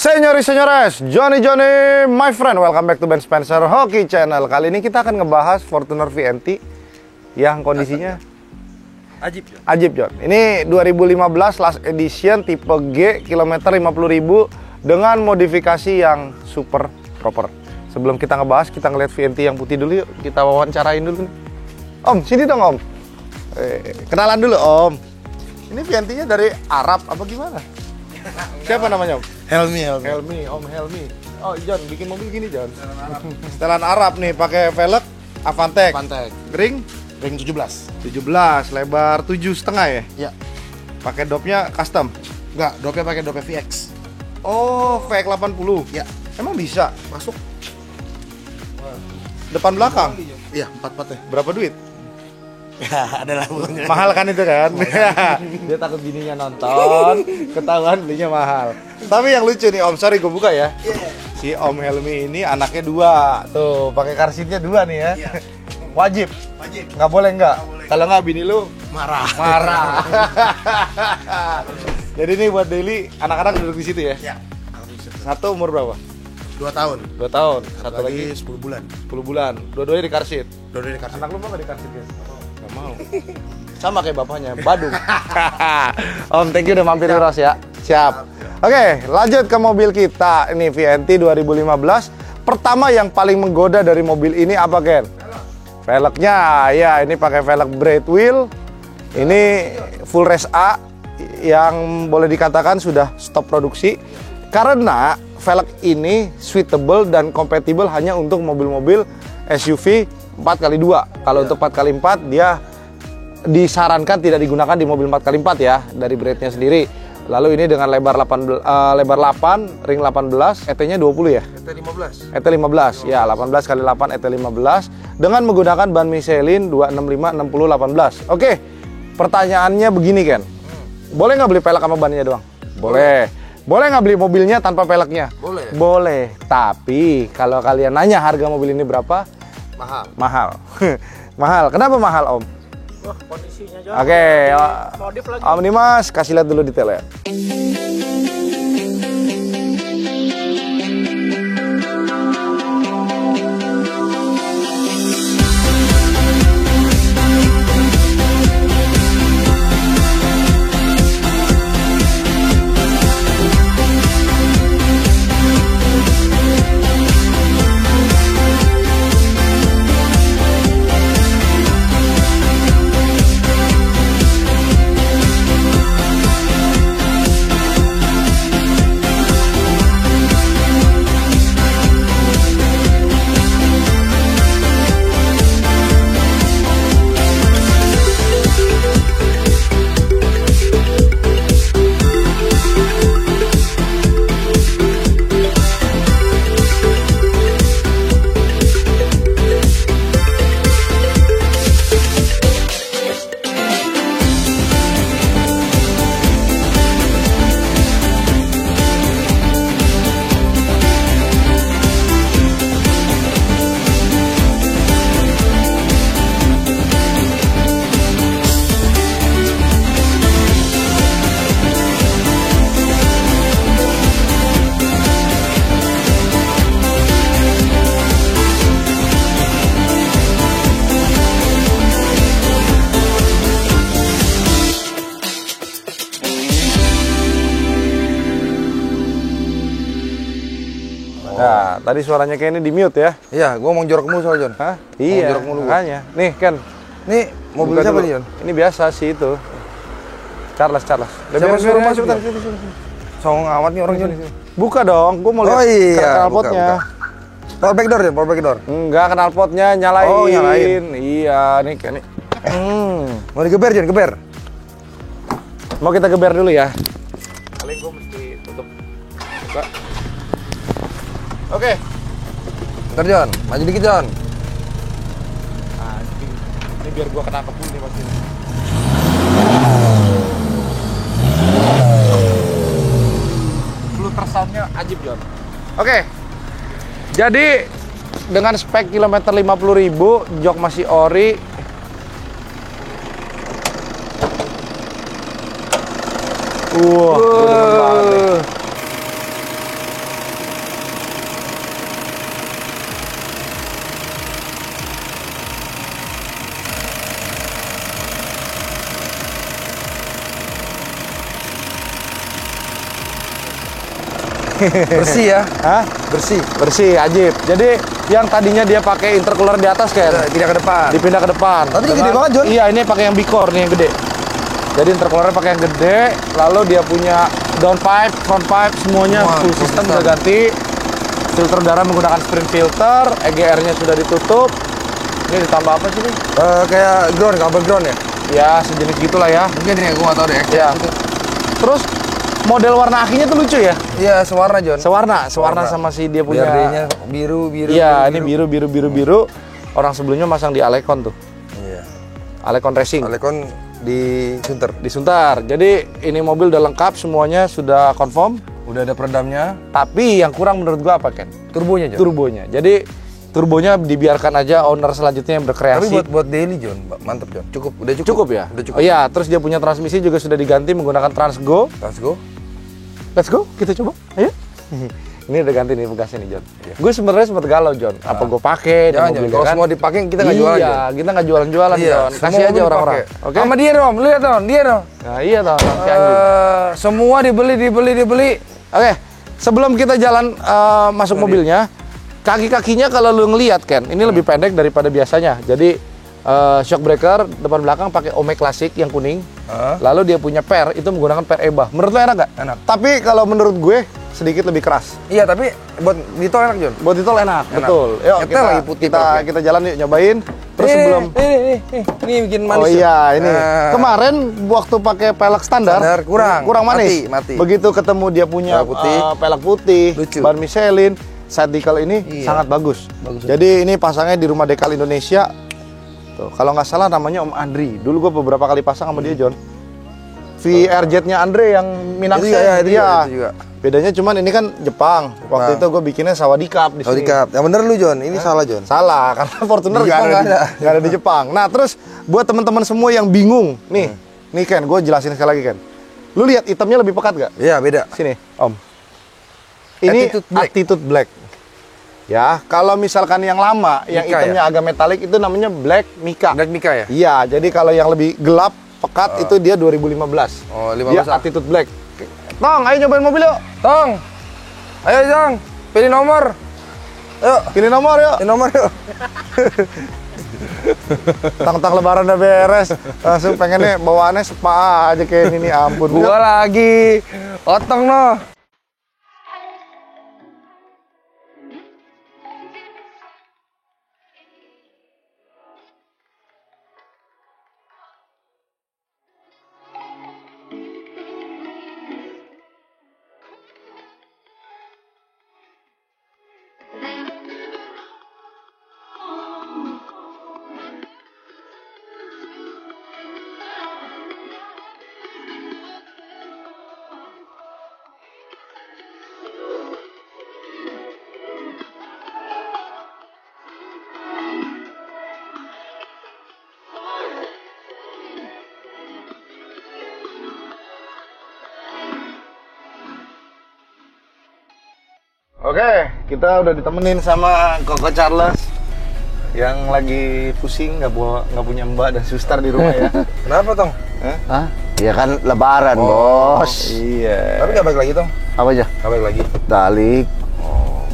Senyores, Johnny, my friend, welcome back to Ben Spencer Hockey Channel. Kali ini kita akan ngebahas Fortuner VNT yang kondisinya ajib, John. Ini 2015 last edition tipe G, kilometer 50.000 dengan modifikasi yang super proper. Sebelum kita ngebahas, kita ngeliat VNT yang putih dulu yuk. Kita wawancarain dulu nih. Om, sini dong Om. Kenalan dulu Om. Ini VNT-nya dari Arab apa gimana? Siapa namanya Om? Helmi. Om Helmi. Oh, John, bikin mobil gini, John. Setelan Arab nih, pakai velg Avantec. Ring 17. 17, lebar 7,5 ya? Ya. Pakai dopnya custom. Enggak, dopnya pakai dopnya VX. Oh, VX 80. Ya. Emang bisa masuk depan belakang? Iya, 4 ya. Berapa duit? Ya, adalah punya. Mahal kan itu kan? Dia takut bininya nonton, ketahuan belinya mahal. Tapi yang lucu nih Om, sorry gue buka ya. Si Om Helmi ini anaknya 2. Tuh, pakai car seat-nya 2 nih ya. Wajib. Nggak boleh nggak? Kalau nggak bini lu Marah. Jadi ini buat daily anak-anak duduk di situ ya. Ya. Satu umur berapa? 2 tahun. 2 tahun. Satu lagi 10 bulan. 10 bulan. Dua-duanya di car seat. Dua-duanya dikasih. Anak lu mau nggak di car seat ya? Nggak mau. Sama kayak bapaknya, Badung. Om, thank you udah mampir di Ros ya. Siap. Oke, lanjut ke mobil kita. Ini VNT 2015. Pertama yang paling menggoda dari mobil ini apa, Ken? Velgnya, ya ini pakai velg braid wheel. Ini full race A yang boleh dikatakan sudah stop produksi karena velg ini suitable dan compatible hanya untuk mobil-mobil SUV 4x2. Kalau untuk 4x4 dia disarankan tidak digunakan di mobil 4x4 ya, dari braidnya sendiri. Lalu ini dengan lebar 8, ring 18, ET-nya 20 ya? ET 15, ya 18 x 8 ET 15 dengan menggunakan ban Michelin 265/60/18. Oke, pertanyaannya begini Ken, boleh nggak beli pelek sama bannya doang? Boleh. Boleh nggak beli mobilnya tanpa peleknya? Boleh. Boleh, tapi kalau kalian nanya harga mobil ini berapa? Mahal. Mahal. Kenapa mahal Om? Wah, kondisinya aja. Oke, modif lagi. Om Dimas kasih lihat dulu detailnya. Nah, tadi suaranya kayak ini di mute ya? Iya, gua mau jorok mulu soal John. Hah? Iya, jorok mulu gua. makanya. Nih Ken, Nih, mobil buka siapa dulu. nih John? Ini biasa sih itu. Charles. Siapa suruh masuk tadi? Songong amat nih orang John. Buka dong, gua mau lihat Oh iya, knalpotnya. Power back door ya, power back door. Enggak, knalpotnya nyalain. Oh, nyalain. Iya, nih Ken. Mau digeber John, geber. Mau kita geber dulu ya. Paling gua mesti tutup. Buka. Oke. Bentar John, maju dikit John. Anjing. Ini biar gua kena kebun nih pasti. Flutter sound-nya ajib, John. Oke. Jadi dengan spek kilometer 50.000, jok masih ori. Wah, udah demen banget nih. Bersih ya. Hah? Bersih. Bersih, ajib. Jadi yang tadinya dia pakai intercooler di atas kan, Pindah ke depan. dipindah ke depan. Tapi ini gede banget, John. Iya, ini pakai yang bikor nih yang gede. Jadi intercoolernya pakai yang gede, lalu dia punya downpipe, frontpipe, semuanya Semua, full full system system. udah ganti. Filter udara menggunakan spring filter, EGR-nya sudah ditutup. Ini ditambah apa sih nih? Kayak ground, kabel ground ya. Ya, sejenis gitulah ya. Mungkin ini gua nggak tahu deh. Iya. Terus model warna akinya tuh lucu ya. Iya, sewarna, John. Sewarna sama si dia punya. BRD-nya biru. Iya, ini biru. Orang sebelumnya masang di Alecon tuh. Iya. Alecon Racing. Alecon di Sunter. Di Suntar. Jadi ini mobil udah lengkap, semuanya sudah confirm. Udah ada peredamnya. Tapi yang kurang menurut gua apa, Ken? Turbonya, John. Turbonya. Jadi turbonya dibiarkan aja owner selanjutnya yang Tapi berkreasi. buat daily, John, mantep, John. Udah cukup. Cukup ya? Udah cukup. Oh iya, terus dia punya transmisi juga sudah diganti menggunakan Transgo. Let's go. Let's go, kita coba. Ayo. Ini udah ganti nih pegasnya nih, John. Gue sebenarnya sempat galau, John. Apa gue pakai di Jangan, mobil John. ya Kalau kan? semua dipakai kita nggak jualan, Iya, John. kita nggak jualan-jualan, John. semua Kasih aja mobil orang-orang. dipakai. Oke? Sama dia dong, lihat dong, dia dong. Nah, iya dong, si anjing. Semua dibeli. Oke, sebelum kita jalan masuk mobilnya, kaki-kakinya kalau lu ngelihat, Ken, ini lebih pendek daripada biasanya. Jadi shock breaker depan belakang pakai Ome Classic yang kuning. Lalu dia punya per itu menggunakan per EBA. Menurut lu enak nggak? Enak. Tapi kalau menurut gue sedikit lebih keras. Iya, tapi buat di tol enak, John. Buat itu enak, Enak. betul. Yuk Nyetel lagi putih kita jalan yuk nyobain. Terus sebelum ini bikin manis. Oh John. iya, ini Nah. kemarin waktu pakai pelek standar, Kurang manis. Mati. Begitu ketemu dia punya Pelek putih. pelek putih, Lucu. ban Michelin, side decal ini Iya. sangat bagus. Bagus. Jadi ini pasangnya di Rumah Dekal Indonesia. Tuh, kalau nggak salah namanya Om Andri. Dulu gua beberapa kali pasang sama dia, John. VRZ-nya Andre yang Minangse. Itu juga. Bedanya cuman ini kan Jepang. Waktu itu gue bikinnya Sawadikap di Oh, sini. dikap. Yang bener lu, John. Ini salah, John. Salah, karena Fortuner Di nggak Jepang ada, nggak ada di Jepang. Nah, terus buat teman-teman semua yang bingung, nih Ken, gue jelasin sekali lagi, Ken. Lu lihat hitamnya lebih pekat gak? Iya, beda. Sini, Om. Ini Attitude Black. Ya, kalau misalkan yang lama, yang Mika hitamnya agak metalik itu namanya Black Mika. Black Mika ya? Iya, jadi kalau yang lebih gelap, pekat itu dia 2015. Oh, 15. Dia Attitude Black. Tong, ayo nyobain mobil yuk. Tong. Ayo, Jang. Pilih nomor. Yuk, Pilih nomor yuk. pilih nomor yuk. Tang-tang lebaran udah beres. Langsung pengennya bawaannya spa aja kayak ini, ampun. Gua lagi. Otong no. Oke, kita udah ditemenin sama Koko Charles yang lagi pusing nggak punya mbak dan suster di rumah ya. Kenapa, Tong? Hah? Ya kan lebaran, Bos. Iya. Tapi nggak balik lagi, Tong. Apa aja? Nggak balik lagi. Dalik.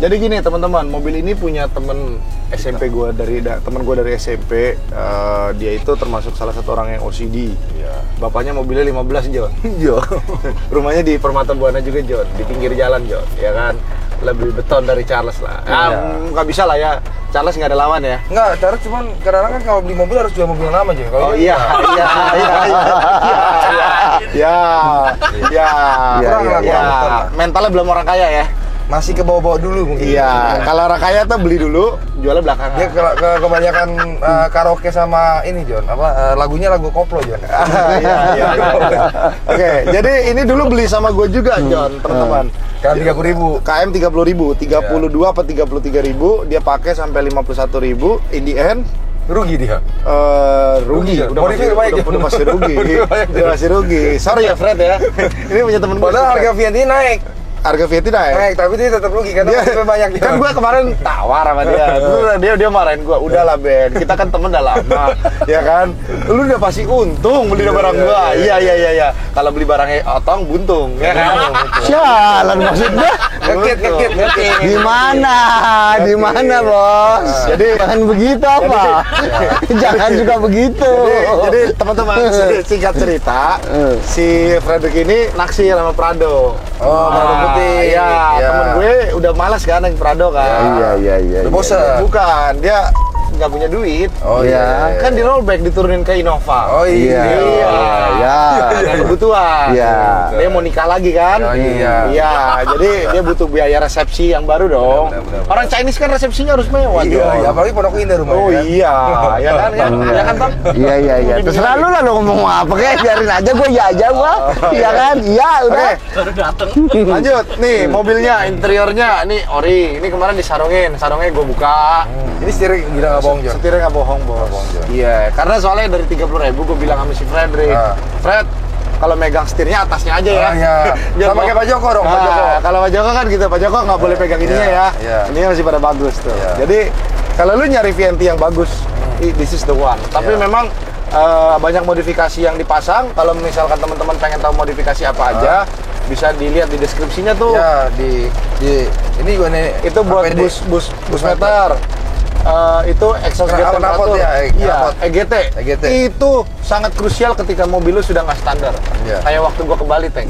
Jadi gini teman-teman, mobil ini punya temen SMP gua temen gua dari SMP. Dia itu termasuk salah satu orang yang OCD. Iya. Bapaknya mobilnya 15, John. Iya. Rumahnya di Permata Buana juga, John. Di pinggir jalan, John. Ya kan? Lebih beton dari Charles lah. Nggak bisa lah ya. Charles nggak ada lawan ya. Enggak, cara cuman kadang-kadang kan kalau beli mobil harus jual mobil yang lama, Jeng. Kalau Oh ini iya, Kurang lah, iya. kurang. Mentalnya belum orang kaya ya. masih ke bawah-bawah dulu mungkin. Iya, kalau orang kaya tuh beli dulu, jualnya belakangan. Dia kebanyakan karaoke sama ini, John. Lagunya lagu koplo, John. Iya. Oke, jadi ini dulu beli sama gue juga, John, teman-teman. KM 30.000. KM 30.000, 32 apa 33.000, dia pakai sampai 51.000, in the end Rugi dia. rugi, Rugi, udah pasti rugi. Udah pasti rugi. Sorry ya Fred ya. Ini punya temen gue. Padahal harga Vianti naik. Harga Vietnam Naik, tapi dia tetap rugi karena mobilnya banyak. Kan gue kemarin tawar sama dia. Terus dia marahin gue, udahlah Ben, kita kan temen udah lama, ya kan? Lu udah pasti untung beli barang gue. Iya. Kalau beli barangnya otong buntung, ya kan? Sialan maksudnya. Ya ngekit. Di mana bos? Jadi Jangan begitu apa? Jangan juga begitu. Jadi teman-teman singkat cerita, si Frederick ini naksir sama Prado. Oh, Prado putih. Iya, temen gue udah malas kan naik Prado kan. Iya. Udah bosen. Bukan, dia nggak punya duit. Oh iya. Kan di rollback diturunin ke Innova. Oh iya. Iya. Ada kebutuhan. Iya. Dia mau nikah lagi kan? Oh, iya. Iya, jadi dia butuh biaya resepsi yang baru dong. Benar. Orang Chinese kan resepsinya harus mewah Iya, dong. iya, apalagi Pondok Indah rumahnya. Oh kan? iya, ya kan? Ya kan, Tom? Iya. Terserah lu lah lu ngomong apa kayak biarin aja gue iya aja gua. Iya kan? Iya udah. Oke, Baru dateng. lanjut. Nih, mobilnya, interiornya, ini ori. Ini kemarin disarungin, sarungnya gue buka. Ini setirnya gila nggak bohong, Jon. Setirnya nggak bohong, bos. bohong, Jon. Iya, karena soalnya dari 30.000 gue bilang sama si Frederick, Ah. Fred, kalau megang setirnya atasnya aja ya. Ah, iya. Jangan Sama kayak Pak Joko dong, Pak Nah, Joko. Kalau Pak Joko kan gitu, Pak Joko nggak boleh pegang ininya ya. Iya. Ini masih pada bagus tuh. Iya. Jadi kalau lu nyari VNT yang bagus, this is the one. Tapi Iya. memang banyak modifikasi yang dipasang. Kalau misalkan teman-teman pengen tahu modifikasi apa aja, bisa dilihat di deskripsinya tuh. Ya di ini gue nih. Itu buat APD. bus meter. Itu exhaust jet Knalpot temperatur. ya, Iya, knalpot. EGT. EGT. Itu sangat krusial ketika mobil lu sudah nggak standar. Iya. Kayak waktu gua ke Bali, Teng.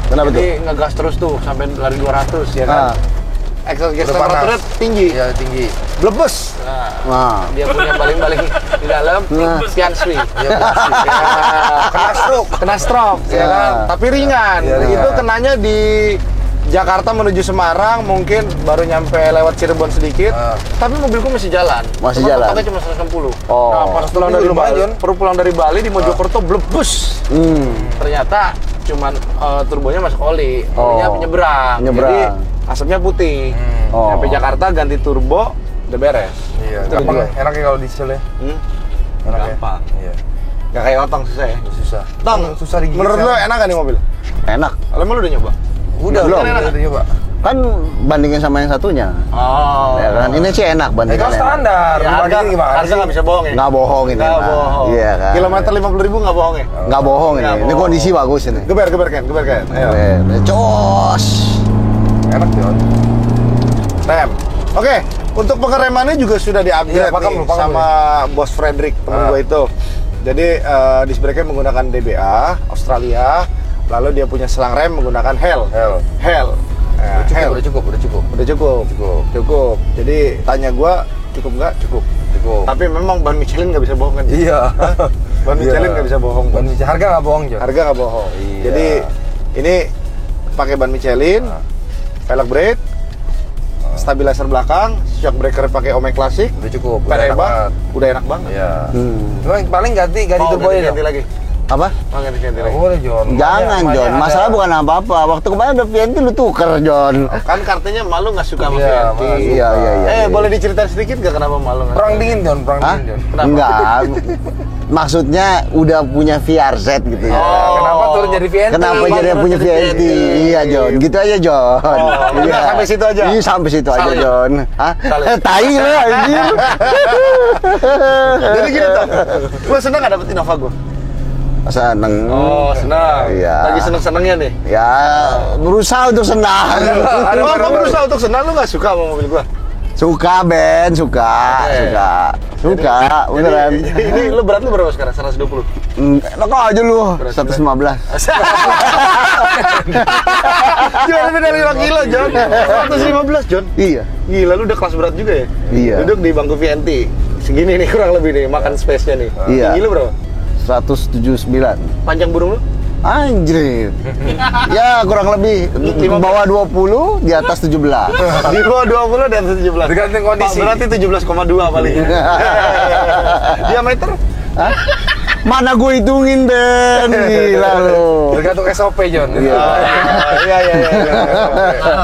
Kenapa tuh? Jadi ngegas terus tuh sampai lari 200 ya kan. Exhaust jet Udah temperaturnya panas. tinggi. Iya, tinggi. Blebes. Nah. Dia punya baling-baling di dalam sekian swi. Iya, pasti. Kena stroke ya Ya. kan. Tapi ringan. Iya, ringan. Itu kenanya di Jakarta menuju Semarang, mungkin baru nyampe lewat Cirebon sedikit. Tapi mobilku masih jalan. Masih Cuma jalan? Pakainya cuma 160. Oh. Nah, pas pulang dari lumayan, Bali, Jon. baru pulang dari Bali di Mojokerto blebus. Ternyata cuman turbonya masuk oli, olinya Oh. penyeberang. Penyeberang. Jadi asapnya putih. Oh. Sampai Jakarta ganti turbo, udah beres. Iya, Itu gampang dia. ya. Enak ya kalau diesel ya. Enak ya. Gampang. Iya. Gak kayak otong susah ya. Susah. Tong, susah digigit. menurut lo enak gak nih mobil? Enak. Kalau lu udah nyoba? Udah, Belum. udah nyoba. Kan bandingin sama yang satunya. Oh. Ya kan? Ini sih enak Kan bandingannya. standar. Ya, Harga gimana harga sih? nggak bisa bohong ya? Nggak bohong ini. Nggak mah. bohong. Iya kan. Kilometer 50.000 nggak bohong ya? Nggak bohong Nggak ini. Ini bohong. kondisi bagus ini. Geber kan? Ayo. Cos. Enak, Jon. Rem. Oke, untuk pengeremannya juga sudah Iya, di-upgrade pakem nih lu, pakem sama bos Frederick, temen gue itu. Jadi disc brake-nya menggunakan DBA Australia, lalu dia punya selang rem menggunakan Hell. Ya, Hell. Udah cukup. Udah cukup. Jadi tanya gua cukup nggak? Cukup. Tapi memang ban Michelin nggak bisa bohong kan? Iya. Ban Michelin nggak bisa bohong. Ban Michelin. Harga nggak bohong, Jon. Harga nggak bohong. Iya. Jadi ini pakai ban Michelin, velg brake, stabilizer belakang, shock breaker pakai Ome Classic, Udah cukup. Pereba, udah enak banget. Iya. Cuma paling ganti turbonya ganti dong. lagi. Apa? Oh, ganti Nggak lagi. boleh, Jon. Jangan Makanya John, ada- masalah bukan apa-apa. Waktu kemarin udah VNT lu tuker John. Kan kartunya malu nggak suka sama Iya, VNT. malu. Iya. Boleh diceritain sedikit nggak kenapa malu nggak? Perang dingin, Jon. Hah? Kenapa? Enggak. Maksudnya udah punya VR set gitu ya. Oh. Kenapa turun jadi VNT? Kenapa jadi turun punya jadi VNT? VNT? Iya John, gitu aja John. udah, sampai situ aja? Iya sampai situ aja Salim. John. Hah? Salim. Tai lu anjir. Jadi gini tuh, gue seneng nggak dapet Innova gue. Seneng. Senang. Iya. Lagi seneng-senengnya nih. Ya, berusaha untuk senang. Kamu berusaha untuk senang, lu nggak suka sama mobil gue? Suka Ben, suka, beneran. Jadi ini lu berat lu berapa sekarang? 120. Enak aja lu, 115. Jual lebih dari 5 kilo, John. 115, John. Iya. Gila, lu udah kelas berat juga ya? Iya. Duduk di bangku VNT. Segini nih kurang lebih nih, makan space-nya nih. Iya. Tinggi lu berapa? 179. Panjang burung lu? Anjir. Ya kurang lebih bawah 20, di atas 17. Di bawah 20 dan 17. Tergantung kondisi. Berarti 17,2 paling. Diameter? Hah? Mana gue hitungin Ben, gila lu. Tergantung SOP, Jon. Iya.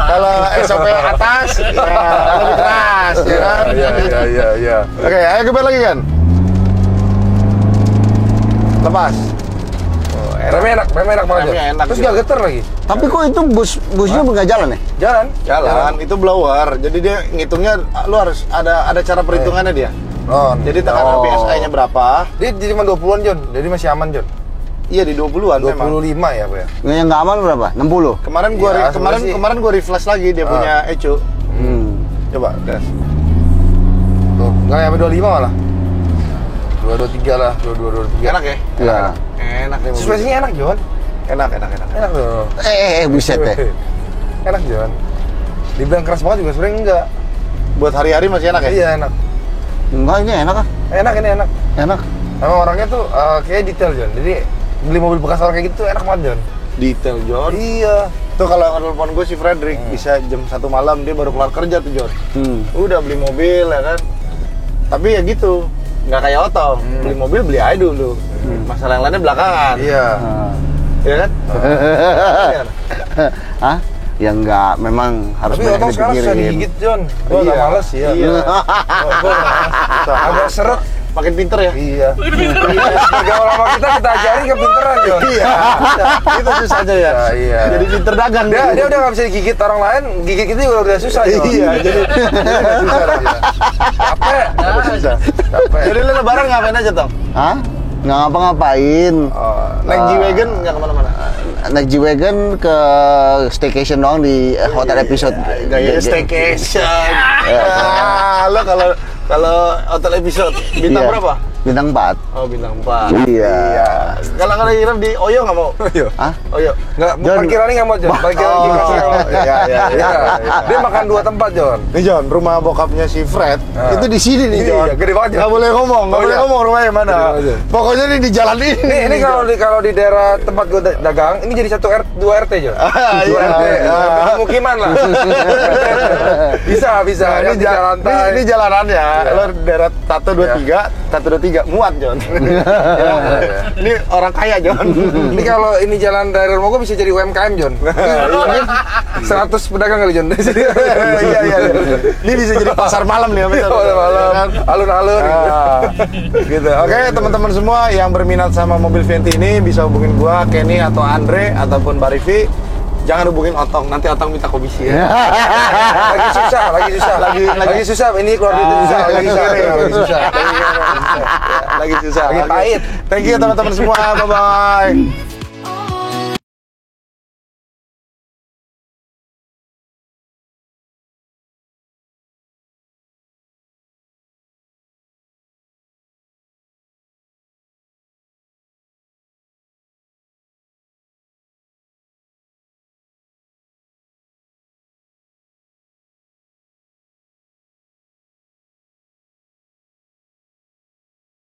Kalau SOP atas, ya lebih keras, ya kan? Iya. Oke, ayo geber lagi kan. Lepas. Remnya enak banget, Jon. Remnya enak, Terus iya. nggak geter lagi. Tapi kok itu busnya nggak jalan ya? Jalan. Itu blower. Jadi dia ngitungnya lu harus ada cara perhitungannya dia. Oh. Jadi tekanan PSI-nya berapa? Dia cuma 20-an, Jon. Jadi masih aman, Jon. Iya di 20-an memang. 25 ya, Pak ya? Yang nggak aman berapa? 60? Kemarin gua Iya, kemarin sebenarnya sih. kemarin gua refresh lagi dia punya Ecu. Coba, gas. Tuh, nggak sampai 25 malah. 22, 23 lah, 22, 23. Enak ya? Iya. Enak nih mobil. Suspensinya enak, Jon. Enak. Enak loh. Buset deh. Enak, Jon. Dibilang keras banget juga sebenarnya enggak. Buat hari-hari masih enak ya? Iya, enak. Enggak, ini enak ah. Enak ini enak. Enak. Emang orangnya tuh kayak detail, Jon. Jadi beli mobil bekas orang kayak gitu tuh enak banget, Jon. Detail, John. Iya. Tuh kalau telepon gue si Frederick bisa jam 1 malam dia baru kelar kerja tuh, John. Udah beli mobil ya kan. Tapi ya gitu, nggak kayak Otto. Beli mobil beli aja dulu. Masalah yang lainnya belakangan. Iya. Iya kan? Iya. Hah? Ya enggak, memang harus Tapi banyak Otto sekarang susah dipikirin. digigit, Jon. Gua nggak males, iya. Iya. Gua nggak males. Agak seret. Makin pinter ya? Iya. Bergaul sama kita ajarin kepinteran, Jon. Iya. Itu susah aja ya. Iya. Jadi pinter dagang. Dia udah nggak bisa digigit orang lain, gigit itu juga udah susah, Jon. Iya, jadi udah susah dia. Capek. udah susah. Capek. Jadi lu lebaran ngapain aja, Tom? Hah? Nggak ngapa-ngapain. Naik G-Wagon nggak kemana-mana? Naik G-Wagon ke staycation doang di hotel episode. Gaya staycation. Lo kalau hotel episode bintang Iya. berapa? Bintang 4. Oh, bintang 4. Iya. Kalau ngirim di Oyo nggak mau? Hah? Oyo. Nggak, Jon. parkirannya nggak mau, Jon. Parkiran Oh, di kasih nggak mau. iya, iya, iya. Dia makan 2 tempat, Jon. Nih John, rumah bokapnya si Fred itu di sini nih Iya, John. gede banget, John. Nggak boleh ngomong, nggak Oh, boleh iya. ngomong rumahnya mana. Gede banget, John. Pokoknya nih di jalan ini. Ini kalau di daerah tempat gue dagang, ini jadi 2 RT, Jon. Ah, 2 iya, RT, iya. pemukiman lah. bisa. Nah, Ini jalan ini jalanannya. Iya. Lo daerah 123, muat John. Ya. Ini orang kaya John. Ini kalau ini jalan dari rumah gue bisa jadi UMKM, Jon. Mungkin 100 pedagang kali, Jon. Iya. Ini bisa jadi pasar malam nih, betul. Oh, malam. Kan? Alun-alun. Ah, gitu. Oke, teman-teman semua yang berminat sama mobil Venti ini bisa hubungin gua, Kenny atau Andre ataupun Barifi. Jangan hubungin Otong, nanti Otong minta komisi ya. Lagi susah. Ini keluar duit susah. Lagi susah. Lagi susah. Lagi Oke. pahit. Thank you teman-teman semua. Bye bye.